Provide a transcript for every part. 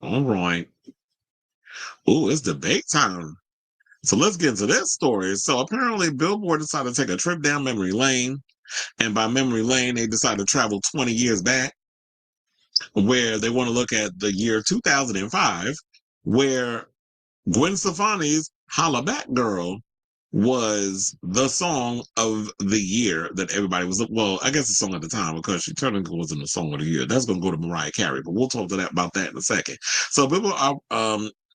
All right. Ooh, it's debate time. So let's get into this story. So apparently, Billboard decided to take a trip down memory lane. And by memory lane, they decided to travel 20 years back, where they want to look at the year 2005, where Gwen Stefani's Hollaback Girl was the song of the year that everybody was, well, I guess the song at the time, because she technically wasn't the song of the year. That's going to go to Mariah Carey, but we'll talk to that about that in a second. So people are,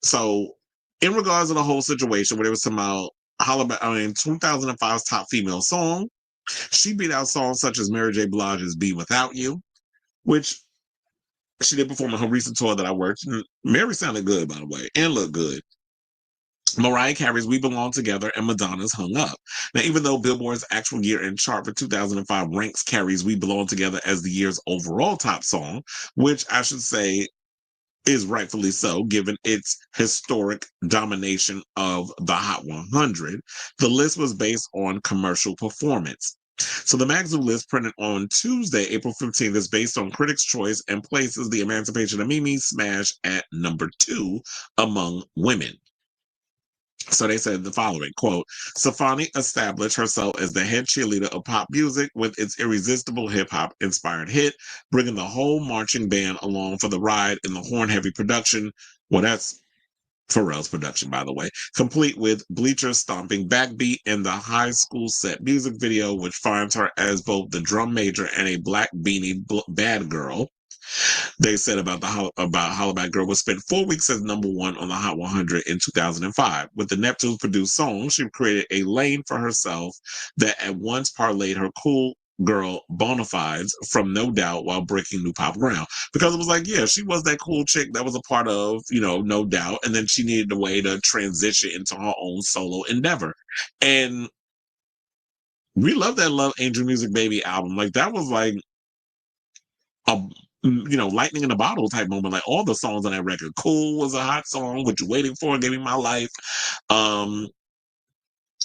so in regards to the whole situation where they was talking about Hollaback, 2005's top female song, she beat out songs such as Mary J. Blige's Be Without You, which she did perform on her recent tour that I worked. Mary sounded good, by the way, and looked good. Mariah Carey's We Belong Together and Madonna's Hung Up. Now, even though Billboard's actual year-end chart for 2005 ranks Carey's We Belong Together as the year's overall top song, which I should say is rightfully so, given its historic domination of the Hot 100, the list was based on commercial performance. So the magazine list printed on Tuesday, April 15th, is based on Critics' Choice and places The Emancipation of Mimi Smash at number 2 among women. So they said the following, quote, Stefani established herself as the head cheerleader of pop music with its irresistible hip-hop inspired hit, bringing the whole marching band along for the ride in the horn-heavy production. Well, that's Pharrell's production, by the way, complete with bleachers stomping backbeat and the high school set music video, which finds her as both the drum major and a black beanie bad girl. They said about Hollaback Girl was spent 4 weeks as number 1 on the Hot 100 in 2005. With the Neptunes produced song, she created a lane for herself that at once parlayed her cool girl bona fides from No Doubt while breaking new pop ground. Because it was like, yeah, she was that cool chick that was a part of, No Doubt, and then she needed a way to transition into her own solo endeavor. And we love that Love Angel Music Baby album. Like, that was like a lightning in a bottle type moment. Like all the songs on that record. Cool was a hot song. What You Waiting For? Gave Me My Life. And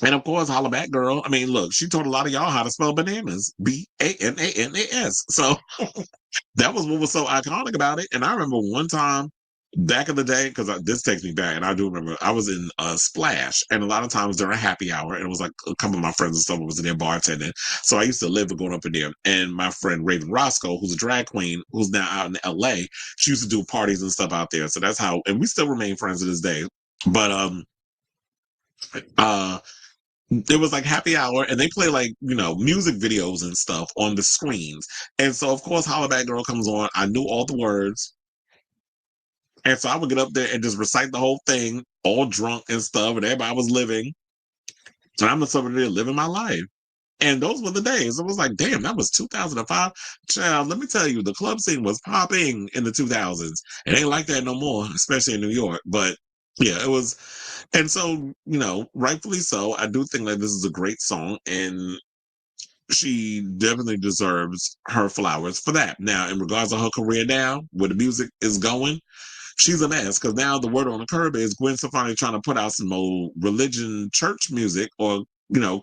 of course, Hollaback Girl. I mean, look, she taught a lot of y'all how to spell bananas. Bananas. So that was what was so iconic about it. And I remember one time back in the day, because this takes me back, and I do remember I was in Splash, and a lot of times during happy hour, and it was like a couple of my friends and stuff was in there bartending. So I used to live going up in there, and my friend Raven Roscoe, who's a drag queen, who's now out in LA, she used to do parties and stuff out there. So that's how, and we still remain friends to this day. But it was like happy hour, and they play like music videos and stuff on the screens. And so of course Hollaback Girl comes on. I knew all the words. And so I would get up there and just recite the whole thing, all drunk and stuff, and everybody was living. And I'm just over there living my life. And those were the days. It was like, damn, that was 2005. Child, let me tell you, the club scene was popping in the 2000s. It ain't like that no more, especially in New York. But yeah, it was. And so, rightfully so, I do think that this is a great song. And she definitely deserves her flowers for that. Now, in regards to her career now, where the music is going, she's a mess, because now the word on the curb is Gwen Stefani trying to put out some old religion church music or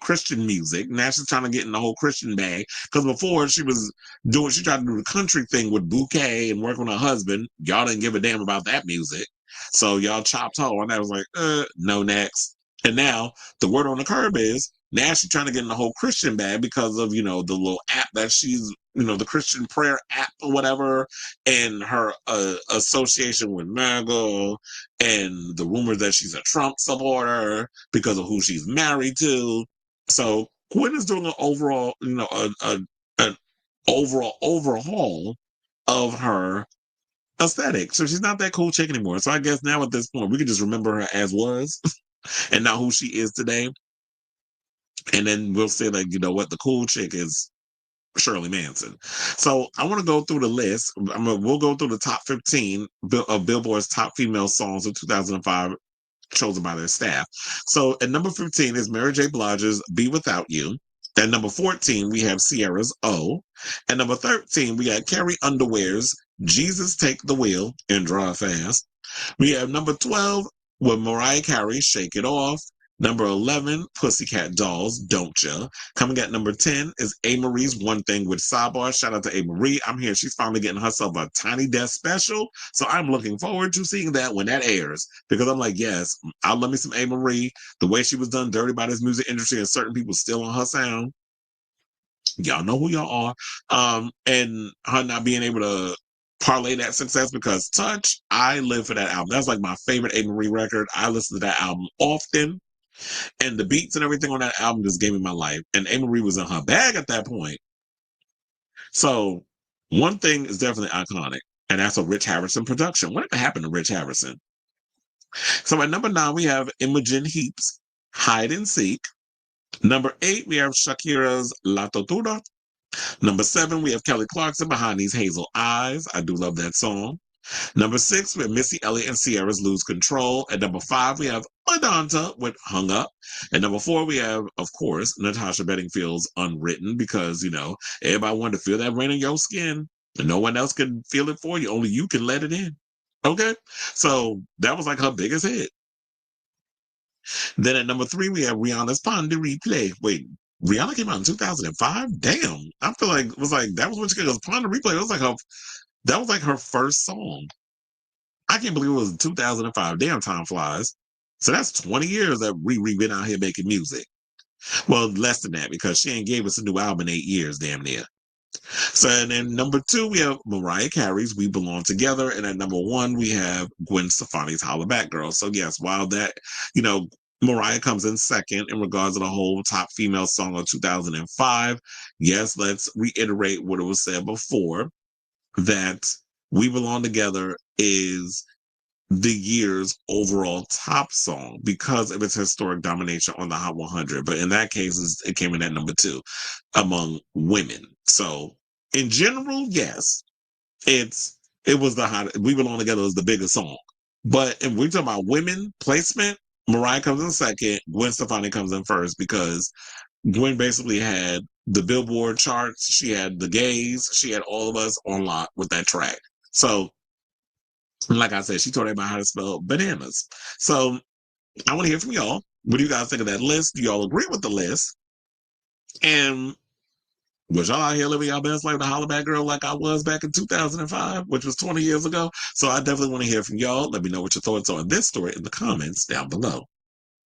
Christian music. Now she's trying to get in the whole Christian bag, because before she tried to do the country thing with Bouquet and work with her husband. Y'all didn't give a damn about that music, so y'all chopped her, and I was like, no, next. And now the word on the curb is now she's trying to get in the whole Christian bag because of the little app that she's the Christian prayer app or whatever, and her association with MAGA, and the rumors that she's a Trump supporter because of who she's married to. So Gwen is doing an overall, an overall overhaul of her aesthetic. So she's not that cool chick anymore. So I guess now at this point we can just remember her as was and not who she is today. And then we'll say like, what, the cool chick is Shirley Manson. So I want to go through the list. We'll go through the top 15 of Billboard's top female songs of 2005 chosen by their staff. So at number 15 is Mary J. Blige's Be Without You. At number 14, we have Sierra's O. At number 13, we got Carrie Underwear's Jesus Take the Wheel and Drive Fast. We have number 12 with Mariah Carey, Shake It Off. Number 11, Pussycat Dolls, Don't Ya. Coming at number 10 is A. Marie's One Thing with Sidebar. Shout out to A. Marie. I'm here. She's finally getting herself a Tiny Desk special. So I'm looking forward to seeing that when that airs. Because I'm like, yes, I love me some A. Marie. The way she was done dirty by this music industry and certain people still on her sound. Y'all know who y'all are. And her not being able to parlay that success because Touch, I live for that album. That's like my favorite A. Marie record. I listen to that album often. And the beats and everything on that album just gave me my life. And A. Marie was in her bag at that point. So one thing is definitely iconic, and that's a Rich Harrison production. Whatever happened to Rich Harrison? So at number 9, we have Imogen Heap's Hide and Seek. Number 8, we have Shakira's La Tortura. Number 7, we have Kelly Clarkson Behind These Hazel Eyes. I do love that song. Number 6, we have Missy Elliott and Sierra's Lose Control. At number 5, we have Madonna with Hung Up. At number 4, we have, of course, Natasha Bedingfield's Unwritten because, everybody wanted to feel that rain on your skin. And no one else can feel it for you. Only you can let it in. Okay? So that was like her biggest hit. Then at number 3, we have Rihanna's Pon de Replay. Wait, Rihanna came out in 2005? Damn. I feel like it was like, that was when she goes Pon de Replay. That was like her first song. I can't believe it was 2005. Damn, time flies. So that's 20 years that Riri been out here making music. Well, less than that because she ain't gave us a new album in 8 years, damn near. So and then number 2, we have Mariah Carey's We Belong Together. And at number 1, we have Gwen Stefani's Hollaback Girl. So yes, while that, Mariah comes in second in regards to the whole top female song of 2005. Yes, let's reiterate what it was said before, that We Belong Together is the year's overall top song because of its historic domination on the Hot 100. But in that case, it came in at number 2 among women. So in general, yes, it was the hot. We Belong Together is the biggest song. But if we're talking about women placement, Mariah comes in second, Gwen Stefani comes in first because Gwen basically had the Billboard charts, she had the gays, she had all of us on lock with that track. So like I said, she taught everybody how to spell bananas. So I want to hear from y'all. What do you guys think of that list? Do y'all agree with the list? And was y'all out here living y'all best life, the Hollaback Girl, like I was back in 2005, which was 20 years ago? So I definitely want to hear from y'all. Let me know what your thoughts are on this story in the comments down below.